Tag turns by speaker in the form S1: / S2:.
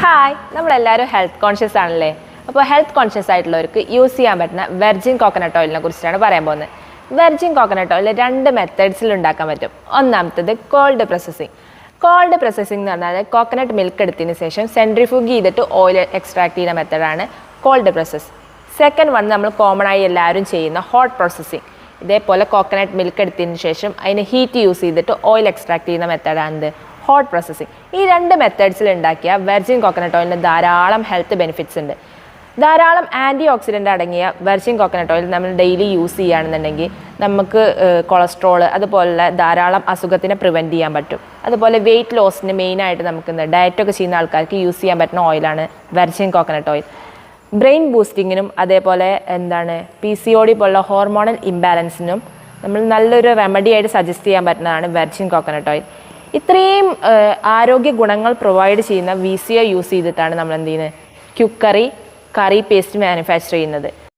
S1: Hi, നമ്മളെല്ലാവരും health conscious ആണല്ലേ. അപ്പോൾ ഹെൽത്ത് കോൺഷ്യസ് ആയിട്ടുള്ളവർക്ക് യൂസ് ചെയ്യാൻ പറ്റുന്ന വെർജിൻ കോക്കനട്ട് ഓയിലിനെ കുറിച്ചിട്ടാണ് പറയാൻ പോകുന്നത്. വെർജിൻ കോക്കനട്ട് ഓയിൽ 2 മെത്തേഡ്സിൽ ഉണ്ടാക്കാൻ പറ്റും. ഒന്നാമത്തത് കോൾഡ് പ്രോസസ്സിങ്. കോൾഡ് പ്രോസസ്സിംഗ് എന്ന് പറഞ്ഞാൽ കോക്കനട്ട് മിൽക്ക് എടുത്തതിന് ശേഷം സെൻട്രിഫ്യൂഗ് ചെയ്തിട്ട് ഓയിൽ എക്സ്ട്രാക്ട് ചെയ്യുന്ന മെത്തേഡാണ് കോൾഡ് പ്രോസസ്സ്. സെക്കൻഡ് വൺ നമ്മൾ കോമൺ ആയി എല്ലാവരും ചെയ്യുന്ന ഹോട്ട് പ്രോസസ്സിങ്. ഇതേപോലെ കോക്കനട്ട് മിൽക്ക് എടുത്തതിന് ശേഷം അതിന് ഹീറ്റ് യൂസ് ചെയ്തിട്ട് ഓയിൽ എക്സ്ട്രാക്ട് ചെയ്യുന്ന മെത്തേഡാണിത് ഹോട്ട് പ്രോസസ്സിങ്. ഈ 2 മെത്തേഡ്സിൽ ഉണ്ടാക്കിയ വെർജിൻ കോക്കനട്ട് ഓയിലിന് ധാരാളം ഹെൽത്ത് ബെനിഫിറ്റ്സ് ഉണ്ട്. ധാരാളം ആൻറ്റി ഓക്സിഡൻ്റ് അടങ്ങിയ വെർജിൻ കോക്കനട്ട് ഓയിൽ നമ്മൾ ഡെയിലി യൂസ് ചെയ്യുകയാണെന്നുണ്ടെങ്കിൽ നമുക്ക് കൊളസ്ട്രോൾ അതുപോലുള്ള ധാരാളം അസുഖത്തിനെ പ്രിവെൻറ്റ് ചെയ്യാൻ പറ്റും. അതുപോലെ വെയിറ്റ് ലോസിന് മെയിനായിട്ട് നമുക്ക് ഡയറ്റൊക്കെ ചെയ്യുന്ന ആൾക്കാർക്ക് യൂസ് ചെയ്യാൻ പറ്റുന്ന ഓയിലാണ് വെർജിൻ കോക്കനട്ട് ഓയിൽ. ബ്രെയിൻ ബൂസ്റ്റിങ്ങിനും അതേപോലെ PCOD പോലുള്ള ഹോർമോണൽ ഇംബാലൻസിനും നമ്മൾ നല്ലൊരു റെമഡി ആയിട്ട് സജസ്റ്റ് ചെയ്യാൻ പറ്റുന്നതാണ് വെർജിൻ കോക്കനട്ട് ഓയിൽ. ഇത്രയും ആരോഗ്യ ഗുണങ്ങൾ പ്രൊവൈഡ് ചെയ്യുന്ന VCO യൂസ് ചെയ്തിട്ടാണ് നമ്മൾ എന്ത് ചെയ്യുന്നത്, ക്യുക്കറി കറി പേസ്റ്റ് മാനുഫാക്ചർ ചെയ്യുന്നത്.